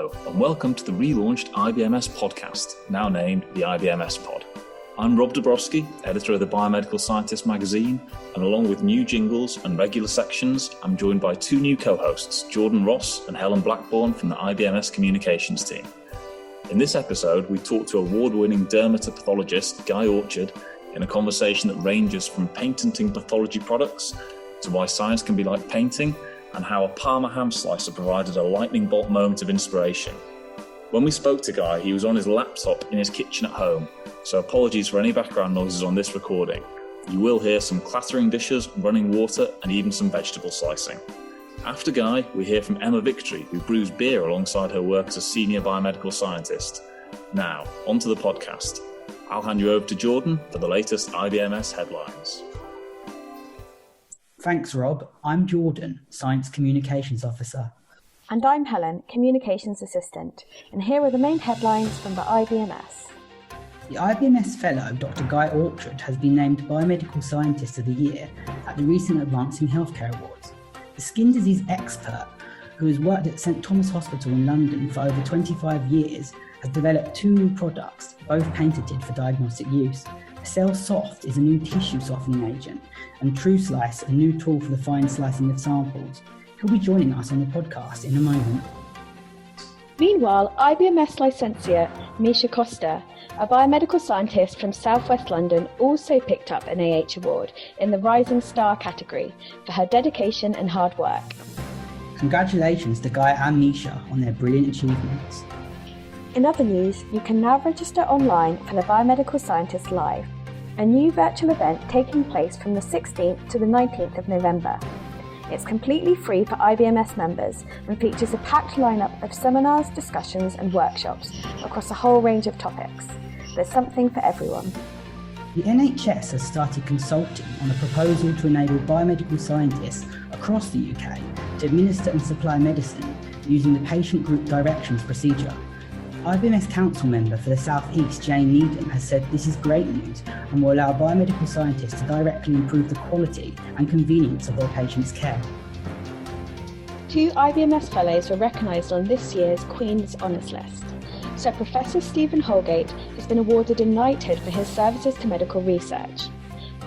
Hello, and welcome to the relaunched IBMS podcast, now named the IBMSpod. I'm Rob Dabrowski, editor of the Biomedical Scientist magazine, and along with new jingles and regular sections, I'm joined by two new co-hosts, Jordan Ross and Helen Blackburn from the IBMS communications team. In this episode, we talk to award-winning dermatopathologist Guy Orchard in a conversation that ranges from patenting pathology products to why science can be like painting, and how a Parma ham slicer provided a lightning bolt moment of inspiration. When we spoke to Guy, he was on his laptop in his kitchen at home, so apologies for any background noises on this recording. You will hear some clattering dishes, running water, and even some vegetable slicing. After Guy, we hear from Emma Victory, who brews beer alongside her work as a senior biomedical scientist. Now, onto the podcast. I'll hand you over to Jordan for the latest IBMS headlines. Thanks, Rob. I'm Jordan, Science Communications Officer. And I'm Helen, Communications Assistant. And here are the main headlines from the IBMS. The IBMS Fellow, Dr. Guy Orchard, has been named Biomedical Scientist of the Year at the recent Advancing Healthcare Awards. The skin disease expert, who has worked at St Thomas Hospital in London for over 25 years, has developed two new products, both patented for diagnostic use. Cell Soft is a new tissue softening agent, and TrueSlice, a new tool for the fine slicing of samples. He'll be joining us on the podcast in a moment. Meanwhile, IBMS licensor Misha Costa, a biomedical scientist from southwest London, also picked up an AH award in the Rising Star category for her dedication and hard work. Congratulations to Guy and Misha on their brilliant achievements. In other news, you can now register online for the Biomedical Scientist Live, a new virtual event taking place from the 16th to the 19th of November. It's completely free for IBMS members and features a packed lineup of seminars, discussions and workshops across a whole range of topics. There's something for everyone. The NHS has started consulting on a proposal to enable biomedical scientists across the UK to administer and supply medicine using the patient group directions procedure. IBMS Council member for the South East, Jane Needham, has said this is great news and will allow biomedical scientists to directly improve the quality and convenience of their patients' care. Two IBMS Fellows were recognised on this year's Queen's Honours List. So Professor Stephen Holgate has been awarded a knighthood for his services to medical research.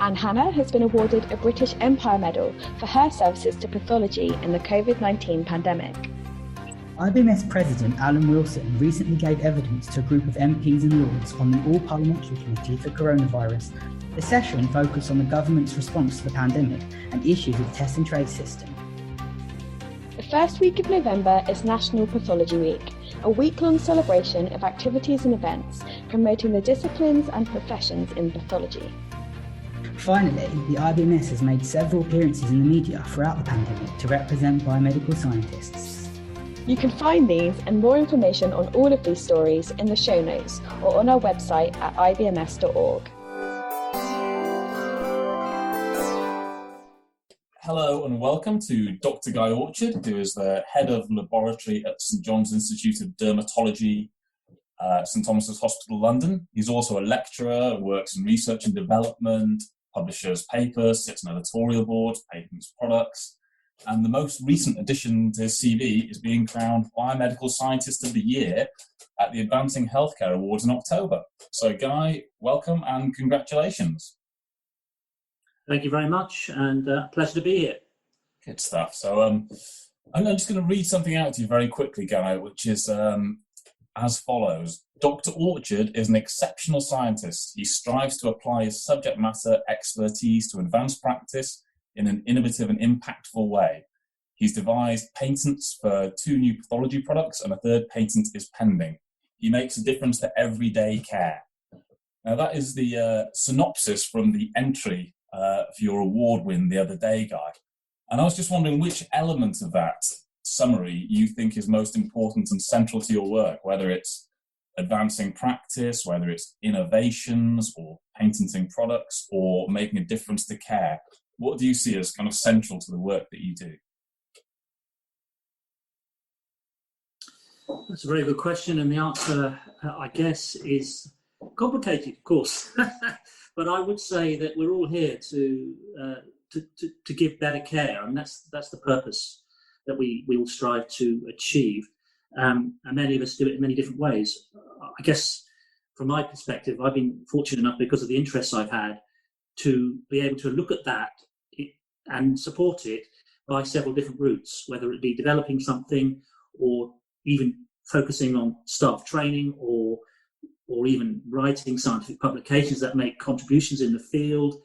Anne Hannah has been awarded a British Empire Medal for her services to pathology in the COVID-19 pandemic. IBMS President Alan Wilson recently gave evidence to a group of MPs and Lords on the All-Parliamentary Committee for Coronavirus. The session focused on the government's response to the pandemic and issues with the test and trace system. The first week of November is National Pathology Week, a week-long celebration of activities and events promoting the disciplines and professions in pathology. Finally, the IBMS has made several appearances in the media throughout the pandemic to represent biomedical scientists. You can find these and more information on all of these stories in the show notes or on our website at ibms.org. Hello and welcome to Dr. Guy Orchard, who is the head of laboratory at St John's Institute of Dermatology, St Thomas's Hospital, London. He's also a lecturer, works in research and development, publishes papers, sits on editorial boards, patents products. And the most recent addition to his CV is being crowned Biomedical Scientist of the Year at the Advancing Healthcare Awards in October. So, Guy, welcome and congratulations. Thank you very much, and pleasure to be here. Good stuff. So, I'm just going to read something out to you very quickly, Guy, which is as follows. Dr. Orchard is an exceptional scientist. He strives to apply his subject matter expertise to advance practice in an innovative and impactful way. He's devised patents for two new pathology products and a third patent is pending. He makes a difference to everyday care. Now that is the synopsis from the entry for your award win the other day, Guy. And I was just wondering which element of that summary you think is most important and central to your work, whether it's advancing practice, whether it's innovations or patenting products or making a difference to care. What do you see as kind of central to the work that you do? That's a very good question, and the answer, I guess, is complicated, of course. But I would say that we're all here to give better care, and that's the purpose that we will strive to achieve. and many of us do it in many different ways. I guess from my perspective, I've been fortunate enough, because of the interests I've had, to be able to look at that and support it by several different routes, whether it be developing something or even focusing on staff training or even writing scientific publications that make contributions in the field,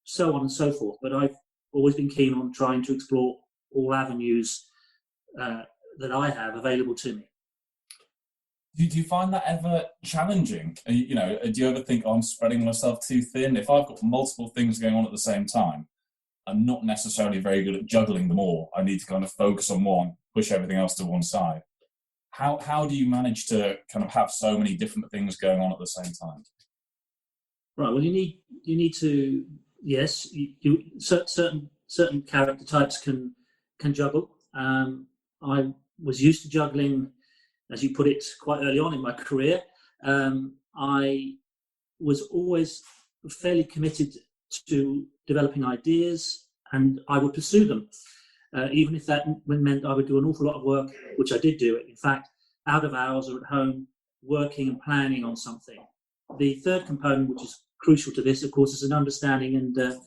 so on and so forth. But I've always been keen on trying to explore all avenues that I have available to me. Do you find that ever challenging? Do you ever think, I'm spreading myself too thin? If I've got multiple things going on at the same time, I'm not necessarily very good at juggling them all. I need to kind of focus on one, push everything else to one side. How do you manage to kind of have so many different things going on at the same time? Right. Well, you need to, yes, certain character types can juggle. I was used to juggling, as you put it, quite early on in my career. I was always fairly committed to developing ideas, and I would pursue them, even if that meant I would do an awful lot of work, which I did do it, in fact, out of hours or at home, working and planning on something. The third component, which is crucial to this, of course, is an understanding and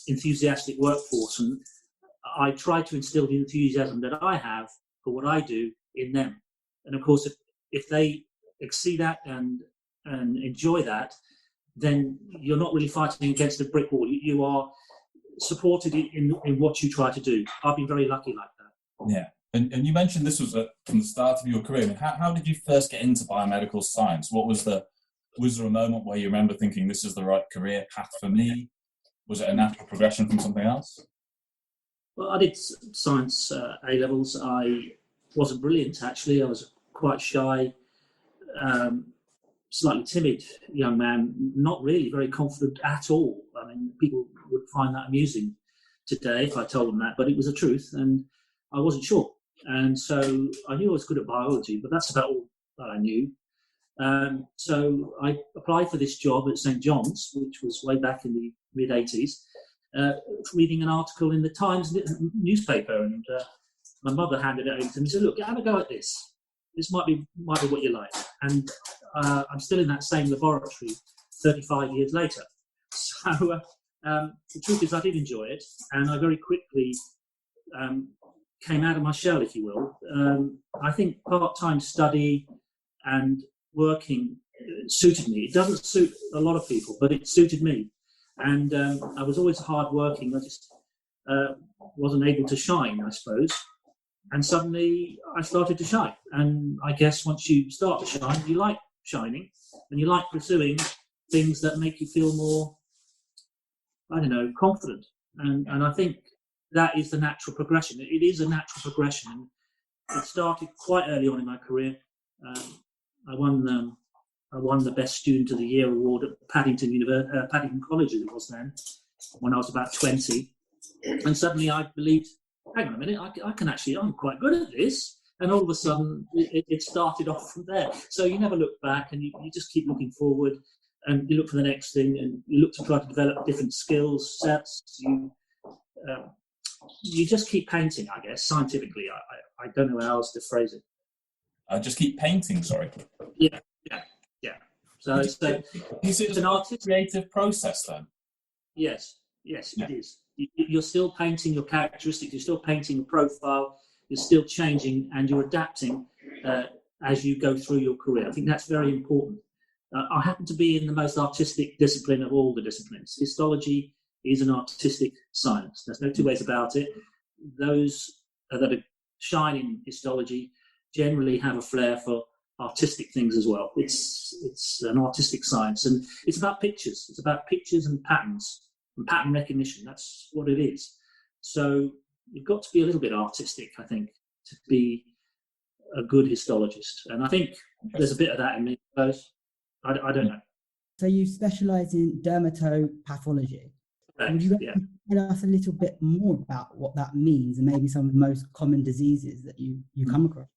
enthusiastic workforce. And I try to instill the enthusiasm that I have for what I do in them. And of course, if they exceed that and enjoy that, then you're not really fighting against a brick wall. You are supported in what you try to do. I've been very lucky like that. Yeah. And you mentioned this was from the start of your career. I mean, how did you first get into biomedical science? Was there a moment where you remember thinking, this is the right career path for me? Was it a natural progression from something else? Well, I did science A-levels. I wasn't brilliant, actually. I was quite shy, slightly timid young man, not really very confident at all. I mean, people would find that amusing today if I told them that, but it was the truth, and I wasn't sure. And so I knew I was good at biology, but that's about all that I knew. So I applied for this job at St. John's, which was way back in the mid-80s, reading an article in the Times newspaper, and my mother handed it over to me and said, look, have a go at this. This might be what you like. And I'm still in that same laboratory 35 years later. So the truth is I did enjoy it, and I very quickly came out of my shell, if you will. I think part-time study and working suited me. It doesn't suit a lot of people, but it suited me. And I was always hard-working. I just wasn't able to shine, I suppose. And suddenly I started to shine. And I guess once you start to shine, you like shining, and you like pursuing things that make you feel more, confident. And I think that is the natural progression. It is a natural progression. It started quite early on in my career. I won the Best Student of the Year award at Paddington College, as it was then, when I was about 20. And suddenly I believed, hang on a minute, I'm quite good at this. And all of a sudden, it started off from there. So you never look back, and you just keep looking forward, and you look for the next thing, and you look to try to develop different skills sets. You just keep painting, I guess, scientifically. I don't know how else to phrase it. Just keep painting, sorry. Yeah. So is it an artistic creative process then? Yes, yeah. It is. You're still painting your characteristics, you're still painting your profile, you're still changing, and you're adapting as you go through your career. I think that's very important. I happen to be in the most artistic discipline of all the disciplines. Histology is an artistic science. There's no two ways about it. Those that shine in histology generally have a flair for artistic things as well. It's an artistic science, and it's about pictures. It's about pictures and patterns and pattern recognition. That's what it is. So you've got to be a little bit artistic, I think, to be a good histologist. And I think there's a bit of that in me, I suppose. I don't know. So you specialise in dermatopathology. Would you tell us a little bit more about what that means, and maybe some of the most common diseases that you come across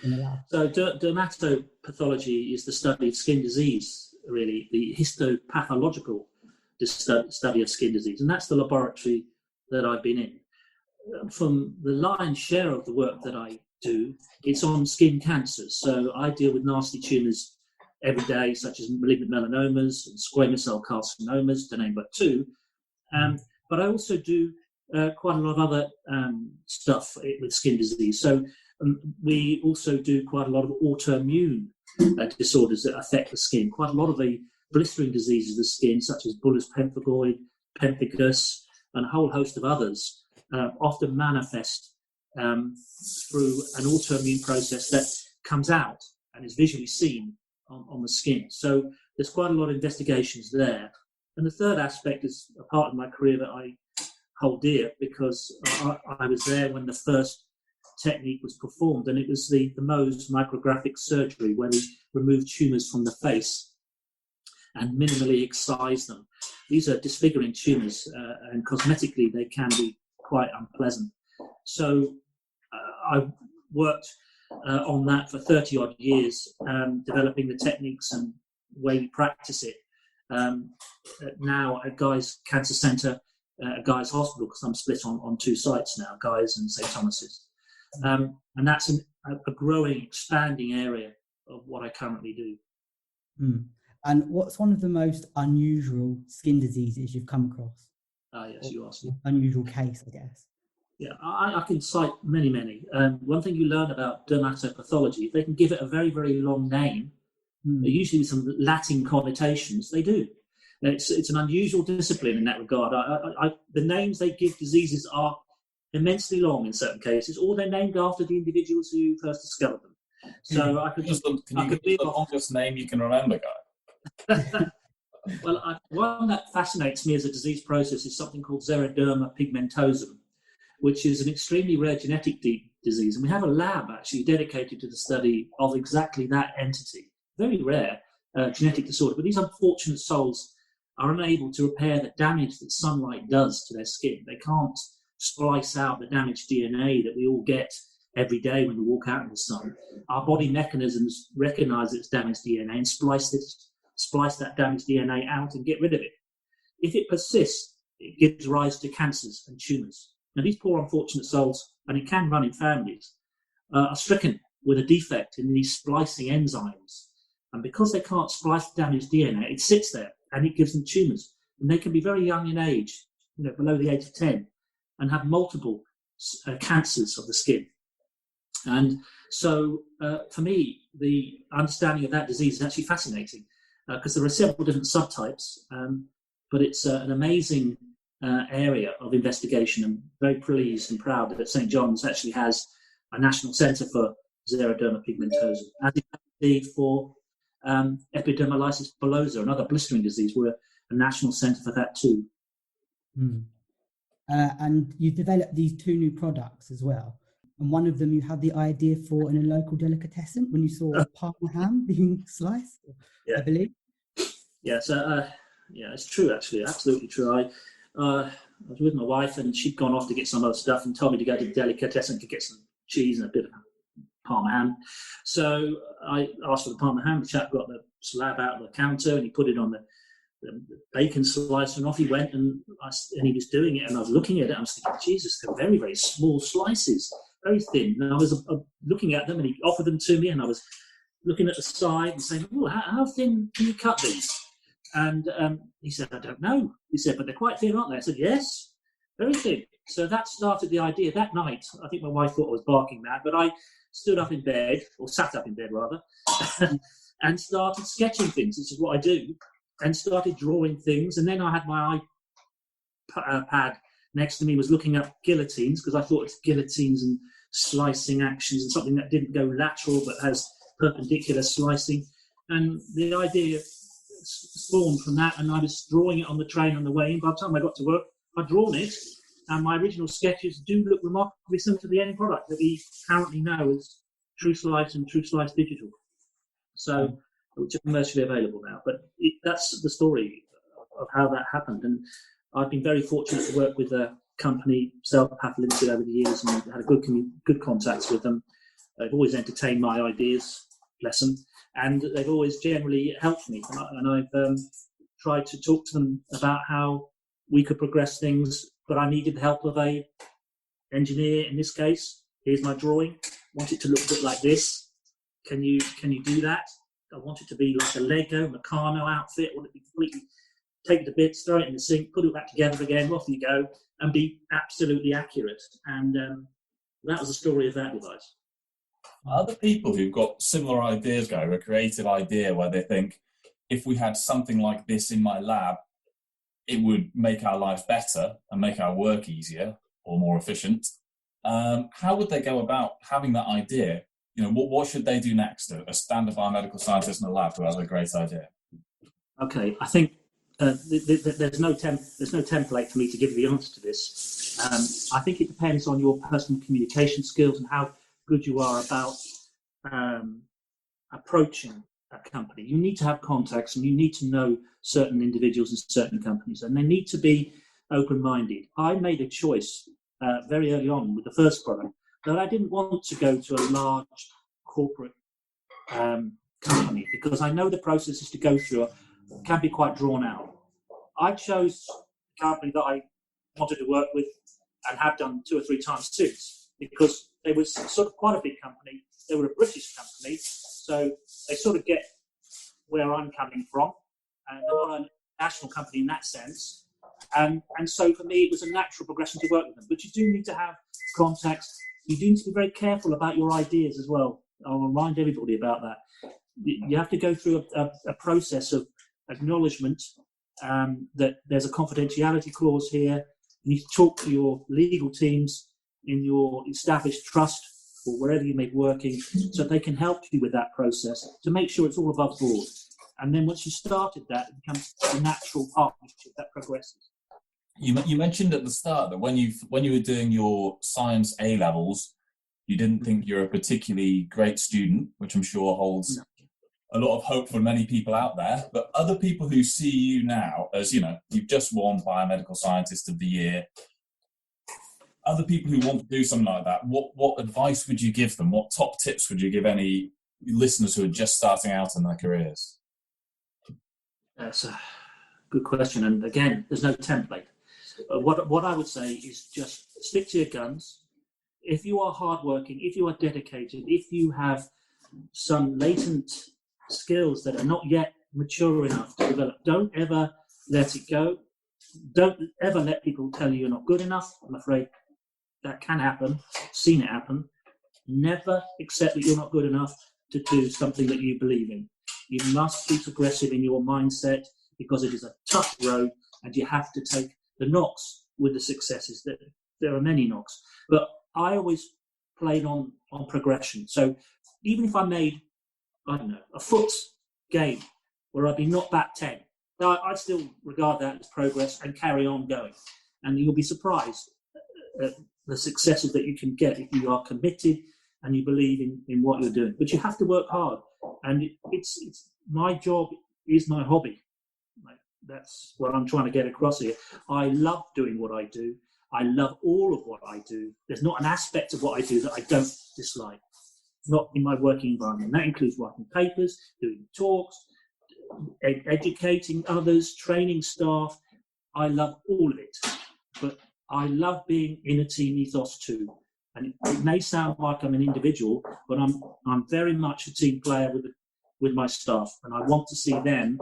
in the lab? So dermatopathology is the study of skin disease, really, the histopathological study of skin disease. And that's the laboratory that I've been in. from the lion's share of the work that I do, it's on skin cancers. So I deal with nasty tumours every day, such as malignant melanomas and squamous cell carcinomas, to name but two. But I also do quite a lot of other stuff with skin disease. So we also do quite a lot of autoimmune disorders that affect the skin. Quite a lot of the blistering diseases of the skin, such as bullous pemphigoid, pemphigus, and a whole host of others, often manifest through an autoimmune process that comes out and is visually seen on the skin. So there's quite a lot of investigations there. And the third aspect is a part of my career that I hold dear, because I was there when the first technique was performed, and it was the Mohs micrographic surgery, where we removed tumours from the face and minimally excise them. These are disfiguring tumours, and cosmetically they can be quite unpleasant. So I worked on that for 30 odd years, developing the techniques and way we practice it. Now at Guy's Cancer Centre, at Guy's Hospital, because I'm split on two sites now, Guy's and St Thomas's. And that's a growing, expanding area of what I currently do. And what's one of the most unusual skin diseases you've come across? Yes, you asked me. Unusual case, I guess. Yeah, I can cite many. One thing you learn about dermatopathology, if they can give it a very, very long name, usually with some Latin connotations, they do. It's an unusual discipline in that regard. The names they give diseases are immensely long in certain cases, or they're named after the individuals who first discovered them. So I could give us the longest name you can remember, Guy? Well, one that fascinates me as a disease process is something called xeroderma pigmentosum, which is an extremely rare genetic disease. And we have a lab actually dedicated to the study of exactly that entity. Very rare genetic disorder. But these unfortunate souls are unable to repair the damage that sunlight does to their skin. They can't splice out the damaged DNA that we all get every day when we walk out in the sun. Our body mechanisms recognize its damaged DNA and splice that damaged DNA out and get rid of it. If it persists, it gives rise to cancers and tumours. Now, these poor unfortunate souls, and it can run in families, are stricken with a defect in these splicing enzymes. And because they can't splice the damaged DNA, it sits there and it gives them tumours. And they can be very young in age, below the age of 10, and have multiple cancers of the skin. And so, for me, the understanding of that disease is actually fascinating, because there are several different subtypes, but it's an amazing area of investigation. I'm very pleased and proud that St John's actually has a national centre for xeroderma pigmentosum, as it has for epidermolysis bullosa, another blistering disease. We're a national centre for that too. And you've developed these two new products as well. And one of them you had the idea for in a local delicatessen when you saw a Parma ham being sliced, I believe. Yeah, so it's true, actually, absolutely true. I was with my wife and she'd gone off to get some other stuff and told me to go to the delicatessen to get some cheese and a bit of Parma ham. So I asked for the Parma ham. The chap got the slab out of the counter and he put it on the bacon slicer, and off he went, and he was doing it, and I was looking at it, and I was thinking, Jesus, they're very, very small slices, very thin. And I was looking at them, and he offered them to me, and I was looking at the side and saying, oh, how thin can you cut these? And he said, I don't know. He said, but they're quite thin, aren't they? I said, yes, very thin. So that started the idea. That night, I think my wife thought I was barking mad, but I stood up in bed, or sat up in bed rather, and started sketching things, which is what I do, and started drawing things. And then I had my iPad next to me, was looking up guillotines, because I thought it's guillotines and slicing actions and something that didn't go lateral but has perpendicular slicing. And the idea spawned from that, and I was drawing it on the train on the way in. By the time I got to work, I'd drawn it, and my original sketches do look remarkably similar to the end product that we currently know as True Slice and True Slice Digital. So, which are commercially available now. But that's the story of how that happened. And I've been very fortunate to work with a company, Cellpath Limited, over the years, and had a good contacts with them. They've always entertained my ideas, bless them, and they've always generally helped me. And I've tried to talk to them about how we could progress things, but I needed the help of a engineer in this case, here's my drawing. I want it to look a bit like this. Can you do that? I want it to be like a Lego Meccano outfit. I want it to be completely, take it to bits, throw it in the sink, put it back together again, off you go, and be absolutely accurate. And that was the story of that device. Other people who've got similar ideas go, a creative idea where they think, if we had something like this in my lab, it would make our lives better and make our work easier or more efficient. How would they go about having that idea? What should they do next? A standard biomedical scientist in a lab who has a great idea. Okay, I think there's no template for me to give you the answer to this. I think it depends on your personal communication skills and how good you are about approaching a company. You need to have contacts and you need to know certain individuals in certain companies, and they need to be open-minded. I made a choice very early on with the first product that I didn't want to go to a large corporate company, because I know the processes to go through can be quite drawn out. I chose a company that I wanted to work with and have done 2 or 3 times since, because they were sort of quite a big company. They were a British company, so they sort of get where I'm coming from. And they're not a national company in that sense. And so for me, it was a natural progression to work with them. But you do need to have contacts. You do need to be very careful about your ideas as well. I'll remind everybody about that. You have to go through a process of acknowledgement that there's a confidentiality clause here. You need to talk to your legal teams in your established trust or wherever you may be working, so they can help you with that process to make sure it's all above board. And then once you started that, it becomes a natural partnership that progresses. You mentioned at the start that when you were doing your science A levels, you didn't think you're a particularly great student, which I'm sure holds a lot of hope for many people out there. But other people who see you now as, you've just won Biomedical Scientist of the Year, other people who want to do something like that, what advice would you give them? What top tips would you give any listeners who are just starting out in their careers? That's a good question. And again, there's no template. What I would say is just stick to your guns. If you are hardworking, if you are dedicated, if you have some latent skills that are not yet mature enough to develop, don't ever let it go. Don't ever let people tell you you're not good enough. I'm afraid that can happen. Seen it happen. Never accept that you're not good enough to do something that you believe in. You must be progressive in your mindset, because it is a tough road and you have to take the knocks with the successes. There are many knocks. But I always played on progression. So even if I made, a foot gain where I'd be not back 10, I'd still regard that as progress and carry on going. And you'll be surprised at the successes that you can get if you are committed and you believe in what you're doing. But you have to work hard. And it's my job is my hobby. That's what I'm trying to get across here. I love doing what I do. I love all of what I do. There's not an aspect of what I do that I don't dislike, not in my working environment. That includes writing papers, doing talks, educating others, training staff. I love all of it. But I love being in a team ethos too. And it may sound like I'm an individual, but I'm very much a team player with my staff, and I want to see them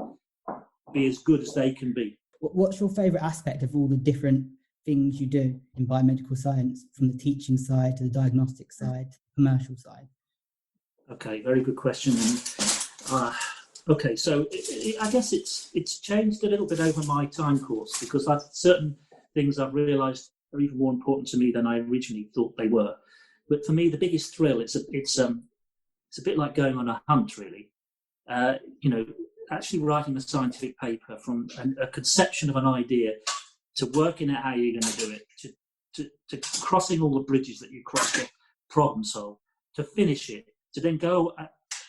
be as good as they can be. What's your favourite aspect of all the different things you do in biomedical science, from the teaching side to the diagnostic side, commercial side? Okay, very good question. Okay, so I guess it's changed a little bit over my time course, because certain things I've realised are even more important to me than I originally thought they were. But for me, the biggest thrill, it's a bit like going on a hunt, really. Actually writing a scientific paper from a conception of an idea to working out how you're going to do it, to crossing all the bridges that you cross to problem solve, to finish it, to then go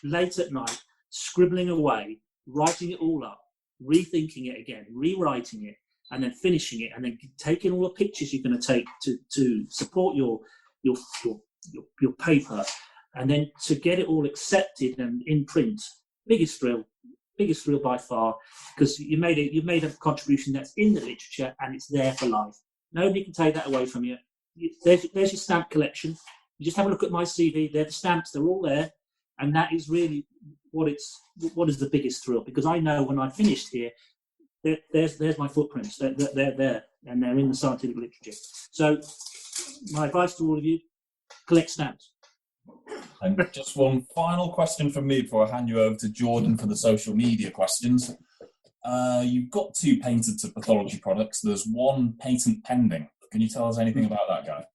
late at night, scribbling away, writing it all up, rethinking it again, rewriting it, and then finishing it, and then taking all the pictures you're going to take to support your paper, and then to get it all accepted and in print. Biggest thrill by far, because you've made a contribution that's in the literature and it's there for life. Nobody can take that away from you. there's your stamp collection. You just have a look at my CV. They're the stamps. They're all there, and that is really what is the biggest thrill, because I know when I finished here, there's my footprints. They're there, and they're in the scientific literature. So my advice to all of you: collect stamps. And just one final question from me before I hand you over to Jordan for the social media questions. You've got 2 patented pathology products. There's 1 patent pending. Can you tell us anything about that, Guy?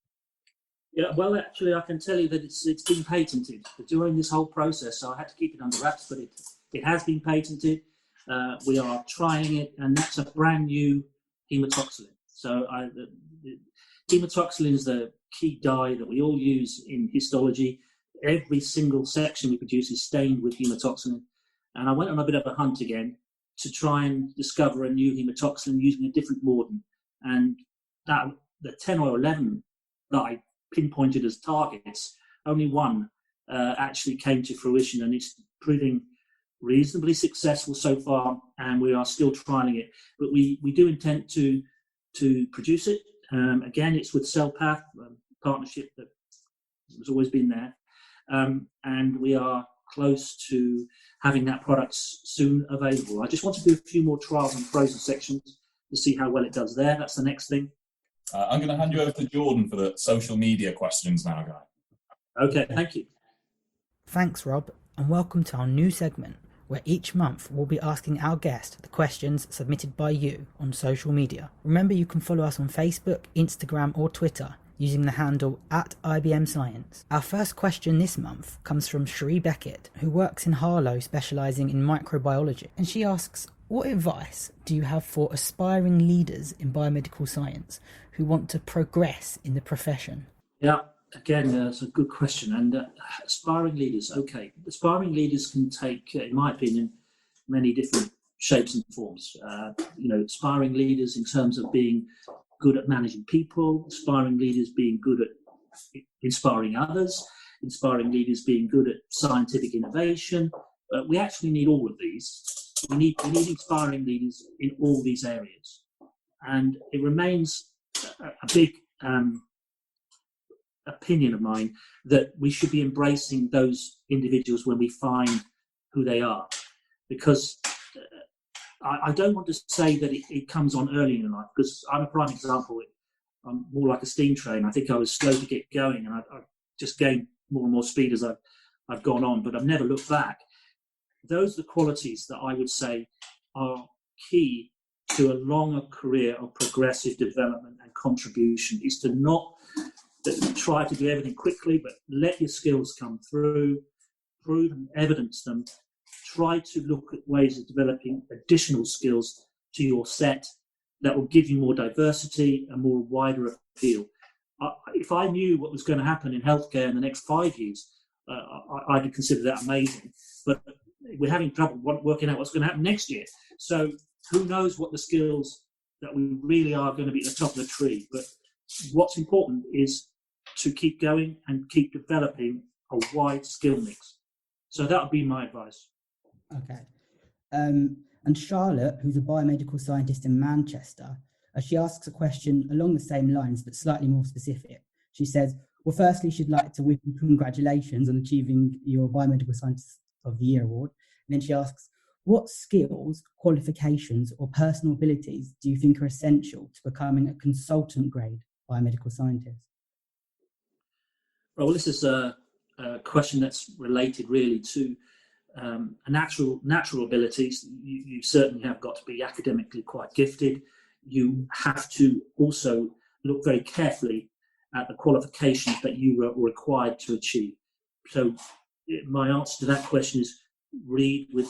Yeah, well, actually, I can tell you that it's been patented during this whole process. So I had to keep it under wraps, but it has been patented. We are trying it, and that's a brand new hematoxylin. So the hematoxylin is the key dye that we all use in histology. Every single section we produce is stained with hematoxylin. And I went on a bit of a hunt again to try and discover a new hematoxylin using a different mordant. And that the 10 or 11 that I pinpointed as targets, only one actually came to fruition, and it's proving reasonably successful so far, and we are still trialing it. But we do intend to produce it. Again, it's with CellPath, partnership that has always been there. And we are close to having that product soon available. I just want to do a few more trials and frozen sections to see how well it does there. That's the next thing. I'm going to hand you over to Jordan for the social media questions now, Guy. Okay, thank you. Thanks, Rob, and welcome to our new segment where each month we'll be asking our guest the questions submitted by you on social media. Remember, you can follow us on Facebook, Instagram or Twitter using the handle @IBMScience. Our first question this month comes from Cherie Beckett, who works in Harlow specialising in microbiology, and she asks, what advice do you have for aspiring leaders in biomedical science who want to progress in the profession? Yeah, again, that's a good question. And aspiring leaders, okay. Aspiring leaders can take, in my opinion, many different shapes and forms. Aspiring leaders in terms of being good at managing people, aspiring leaders being good at inspiring others, inspiring leaders being good at scientific innovation. We actually need all of these. We need inspiring leaders in all these areas. And it remains a big opinion of mine that we should be embracing those individuals when we find who they are. Because I don't want to say that it comes on early in life, because I'm a prime example. I'm more like a steam train. I think I was slow to get going, and I've just gained more and more speed as I've gone on, but I've never looked back. Those are the qualities that I would say are key to a longer career of progressive development and contribution, is to not try to do everything quickly, but let your skills come through, prove and evidence them. Try to look at ways of developing additional skills to your set that will give you more diversity and more wider appeal. If I knew what was going to happen in healthcare in the next 5 years, I'd consider that amazing. But we're having trouble working out what's going to happen next year. So who knows what the skills that we really are going to be at the top of the tree. But what's important is to keep going and keep developing a wide skill mix. So that would be my advice. Okay. And Charlotte, who's a biomedical scientist in Manchester, she asks a question along the same lines, but slightly more specific. She says, well, firstly, she'd like to wish you congratulations on achieving your Biomedical Scientist of the Year award. And then she asks, what skills, qualifications, or personal abilities do you think are essential to becoming a consultant grade biomedical scientist? Well, this is a question that's related really to natural abilities. You certainly have got to be academically quite gifted. You have to also look very carefully at the qualifications that you are required to achieve. So my answer to that question is read with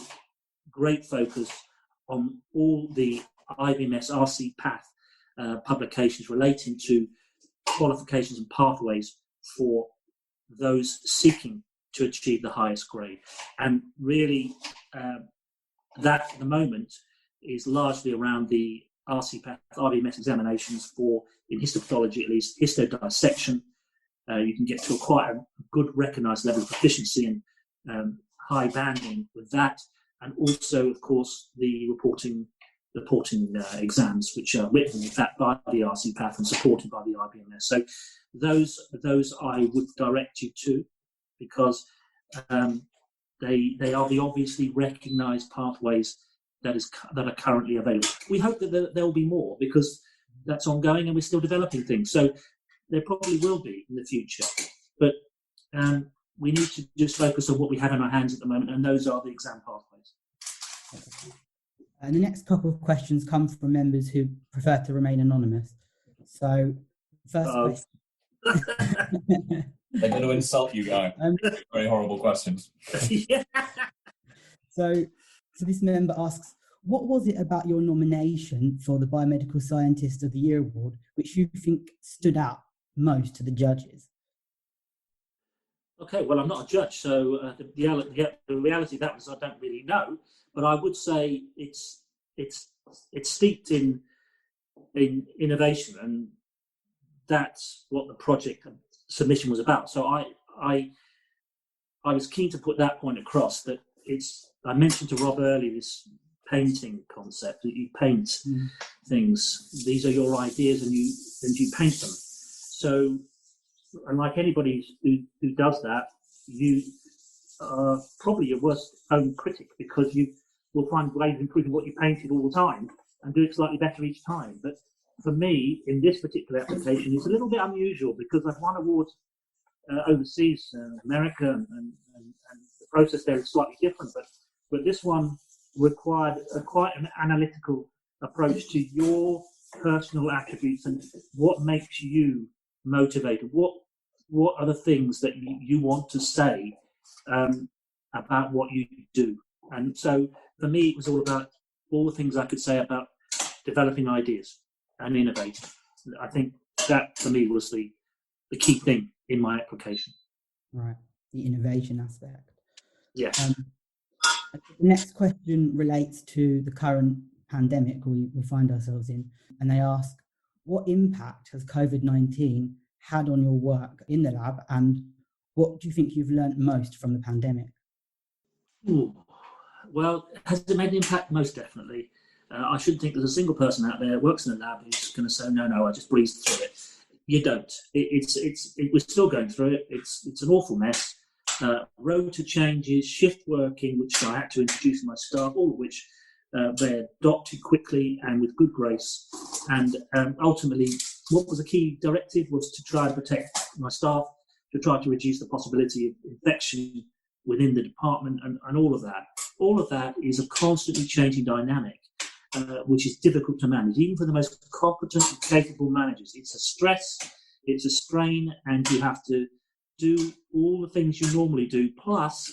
great focus on all the IBMS RC Path publications relating to qualifications and pathways for those seeking to achieve the highest grade. And really, that at the moment is largely around the RC-Path IBMS examinations for, in histopathology at least, histodissection. You can get to quite a good recognised level of proficiency and high banding with that. And also, of course, the reporting reporting exams, which are written in fact by the RCPath and supported by the IBMS. So those I would direct you to, because they are the obviously recognised pathways that are currently available. We hope that there will be more, because that's ongoing and we're still developing things. So there probably will be in the future, but we need to just focus on what we have in our hands at the moment, and those are the exam pathways. And the next couple of questions come from members who prefer to remain anonymous. So, first question. They're going to insult you, Guy. Very horrible questions. Yeah. So this member asks, what was it about your nomination for the Biomedical Scientist of the Year award which you think stood out most to the judges? Okay, well, I'm not a judge, so the reality of that was I don't really know, but I would say it's steeped in innovation, and that's what the project submission was about. So I was keen to put that point across, that I mentioned to Rob earlier this painting concept, that you paint things. These are your ideas, and you paint them. So, and like anybody who does that, you are probably your worst own critic, because you will find ways of improving what you painted all the time and do it slightly better each time. But for me, in this particular application, it's a little bit unusual, because I've won awards overseas, America, and the process there is slightly different. But this one required quite an analytical approach to your personal attributes and what makes you motivated. What are the things that you want to say about what you do? And so for me, it was all about all the things I could say about developing ideas and innovating. I think that for me was the key thing in my application. Right, the innovation aspect. Yes. The next question relates to the current pandemic we find ourselves in, and they ask, what impact has COVID-19 had on your work in the lab, and what do you think you've learnt most from the pandemic? Ooh. Well, has it made an impact? Most definitely. I shouldn't think there's a single person out there who works in a lab who's going to say, no, I just breezed through it. You don't. We're still going through it. It's an awful mess. Rota changes, shift working, which I had to introduce to my staff, all of which they adopted quickly and with good grace. And ultimately, what was a key directive was to try and protect my staff, to try to reduce the possibility of infection within the department, and all of that. All of that is a constantly changing dynamic, which is difficult to manage, even for the most competent and capable managers. It's a stress, it's a strain, and you have to do all the things you normally do, plus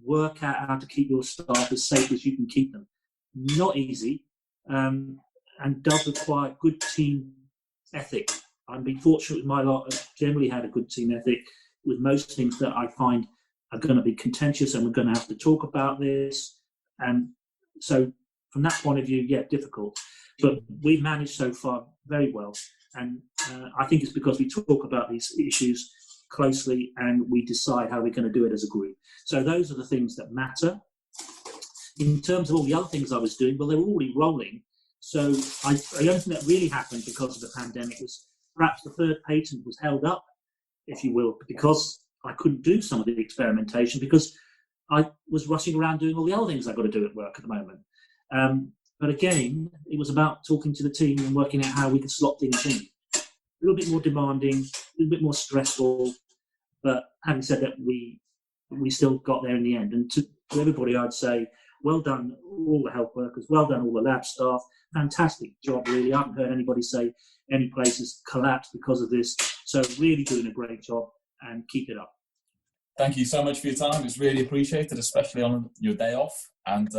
work out how to keep your staff as safe as you can keep them. Not easy, and does require good team ethic. I've been fortunate with my lot. I've generally had a good team ethic with most things that I find are going to be contentious, and we're going to have to talk about this. And so from that point of view, yeah, difficult. But we've managed so far very well. And I think it's because we talk about these issues closely and we decide how we're going to do it as a group. So those are the things that matter. In terms of all the other things I was doing, well, they were already rolling. So the only thing that really happened because of the pandemic was perhaps the third patent was held up, if you will, because I couldn't do some of the experimentation because I was rushing around doing all the other things I've got to do at work at the moment. But again, it was about talking to the team and working out how we could slot things in. A little bit more demanding, a little bit more stressful, but having said that, we still got there in the end. And to everybody, I'd say, well done, all the health workers, well done, all the lab staff. Fantastic job, really. I haven't heard anybody say any place has collapsed because of this. So really doing a great job, and keep it up. Thank you so much for your time. It's really appreciated, especially on your day off. And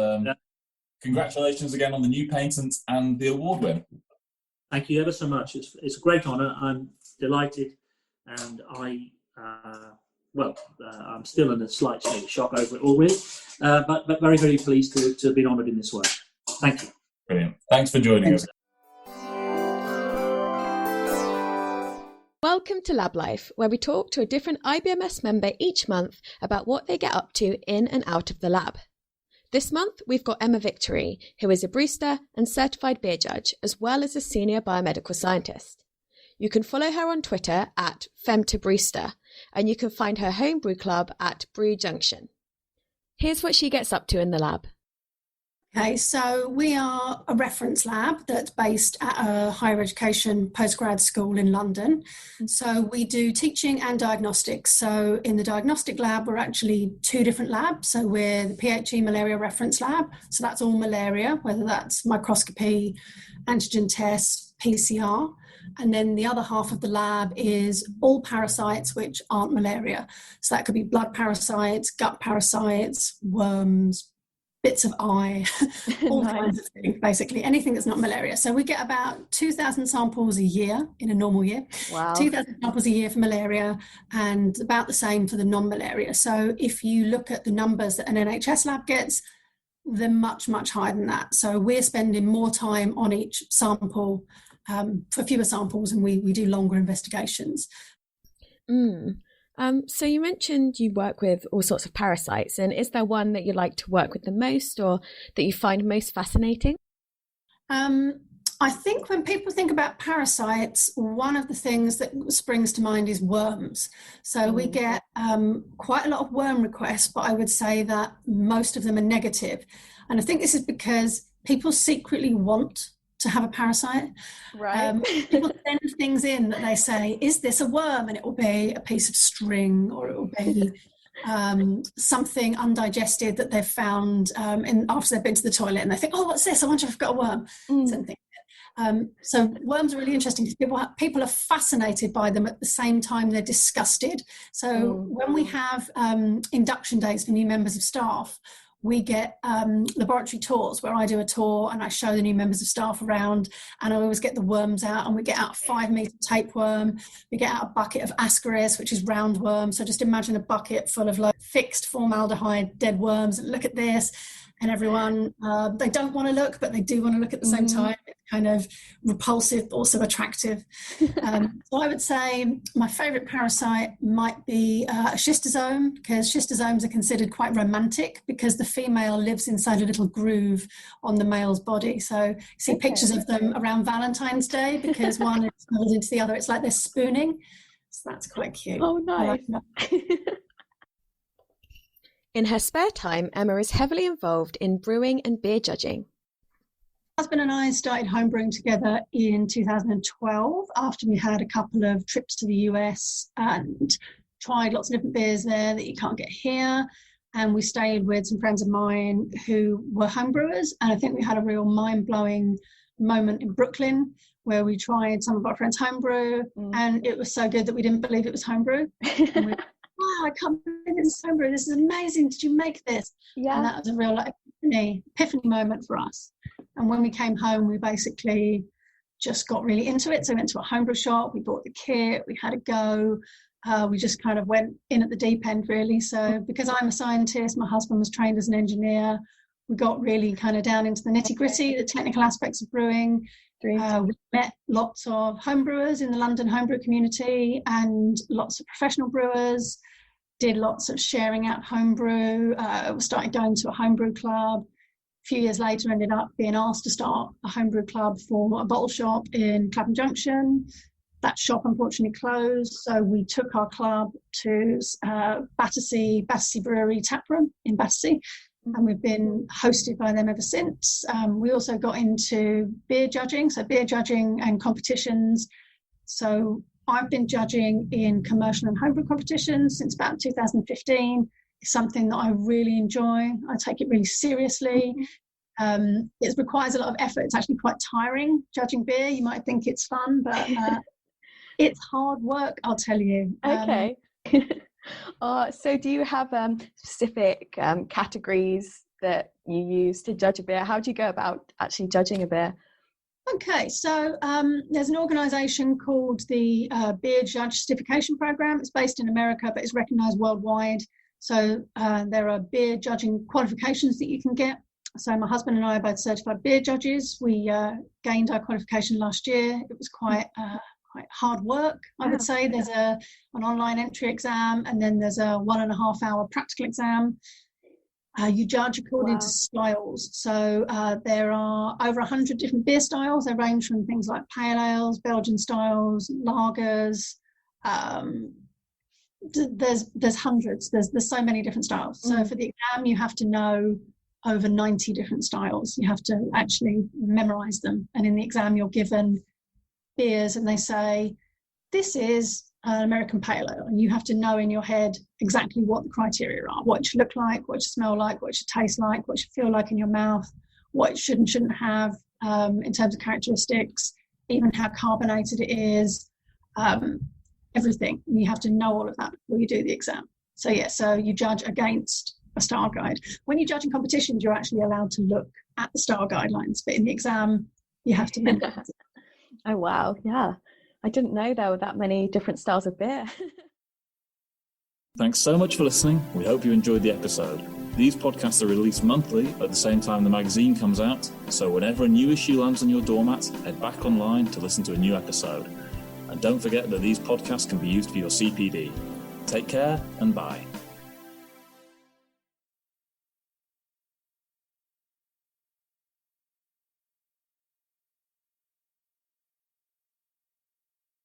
congratulations again on the new patent and the award win. Thank you ever so much. It's a great honour. I'm delighted, and I'm still in a slight state of shock over it already, but very, very pleased to have been honoured in this way. Thank you. Brilliant. Thanks for joining us. Welcome to LabLife, where we talk to a different IBMS member each month about what they get up to in and out of the lab. This month, we've got Emma Victory, who is a brewster and certified beer judge, as well as a senior biomedical scientist. You can follow her on Twitter at Fem2Brewster, and you can find her homebrew club at Brew Junction. Here's what she gets up to in the lab. Okay, so we are a reference lab that's based at a higher education postgrad school in London. So we do teaching and diagnostics. So in the diagnostic lab, we're actually two different labs. So we're the PHE malaria reference lab. So that's all malaria, whether that's microscopy, antigen tests, PCR. And then the other half of the lab is all parasites which aren't malaria. So that could be blood parasites, gut parasites, worms, bits of eye, all kinds of things, basically anything that's not malaria. So we get about 2,000 samples a year in a normal year. Wow. 2,000 samples a year for malaria and about the same for the non-malaria. So if you look at the numbers that an NHS lab gets, they're much, much higher than that. So we're spending more time on each sample for fewer samples, and we do longer investigations. So you mentioned you work with all sorts of parasites, and is there one that you like to work with the most or that you find most fascinating? I think when people think about parasites, one of the things that springs to mind is worms. So we get quite a lot of worm requests, but I would say that most of them are negative. And I think this is because people secretly want to have a parasite. Right. People send things in that they say, is this a worm? And it will be a piece of string, or it will be something undigested that they've found after they've been to the toilet, and they think, oh, what's this? I wonder if I've got a worm. So worms are really interesting because people are fascinated by them at the same time they're disgusted. So when we have induction days for new members of staff, we get laboratory tours where I do a tour and I show the new members of staff around, and I always get the worms out, and we get out a 5-metre tapeworm, we get out a bucket of ascaris, which is roundworm. So just imagine a bucket full of like fixed formaldehyde dead worms, and look at this. And everyone, they don't want to look, but they do want to look at the same time. It's kind of repulsive, but also attractive. So I would say my favourite parasite might be a schistosome, because schistosomes are considered quite romantic because the female lives inside a little groove on the male's body. So you see pictures of them around Valentine's Day because one is snuggled into the other. It's like they're spooning. So that's quite cute. Oh, nice. In her spare time, Emma is heavily involved in brewing and beer judging. My husband and I started homebrewing together in 2012 after we had a couple of trips to the US and tried lots of different beers there that you can't get here. And we stayed with some friends of mine who were homebrewers. And I think we had a real mind-blowing moment in Brooklyn where we tried some of our friends' homebrew, and it was so good that we didn't believe it was homebrew. And we, wow, I can't believe it's homebrew. This is amazing. Did you make this? Yeah. And that was a real epiphany moment for us. And when we came home, we basically just got really into it. So we went to a homebrew shop, we bought the kit, we had a go. We just kind of went in at the deep end, really. So because I'm a scientist, my husband was trained as an engineer, we got really kind of down into the nitty-gritty, the technical aspects of brewing. We met lots of homebrewers in the London homebrew community and lots of professional brewers, did lots of sharing out homebrew. We started going to a homebrew club. A few years later, ended up being asked to start a homebrew club for a bottle shop in Clapham Junction. That shop unfortunately closed, so we took our club to Battersea Brewery Taproom in Battersea, and we've been hosted by them ever since. We also got into beer judging, so beer judging and competitions. So I've been judging in commercial and homebrew competitions since about 2015. It's something that I really enjoy. I take it really seriously. It requires a lot of effort. It's actually quite tiring judging beer. You might think it's fun, but it's hard work, I'll tell you. Okay. So do you have specific categories that you use to judge a beer? How do you go about actually judging a beer? Okay, so there's an organisation called the Beer Judge Certification Program. It's based in America, but it's recognised worldwide. So there are beer judging qualifications that you can get. So my husband and I are both certified beer judges. We gained our qualification last year. It was quite hard work, I would say. There's an online entry exam, and then there's a 1.5 hour practical exam. You judge according to styles. So there are over 100 different beer styles. They range from things like pale ales, Belgian styles, lagers. There's hundreds. There's so many different styles. So for the exam, you have to know over 90 different styles. You have to actually memorize them. And in the exam, you're given beers and they say, this is an American pale ale, and you have to know in your head exactly what the criteria are, what it should look like, what it should smell like, what it should taste like, what it should feel like in your mouth, what it should and shouldn't have in terms of characteristics, even how carbonated it is, everything. And you have to know all of that before you do the exam. So so you judge against a STAR guide. When you judge in competitions, you're actually allowed to look at the STAR guidelines, but in the exam, you have to memorize it. Oh, wow. Yeah. I didn't know there were that many different styles of beer. Thanks so much for listening. We hope you enjoyed the episode. These podcasts are released monthly at the same time the magazine comes out, so whenever a new issue lands on your doormat, head back online to listen to a new episode. And don't forget that these podcasts can be used for your CPD. Take care and bye.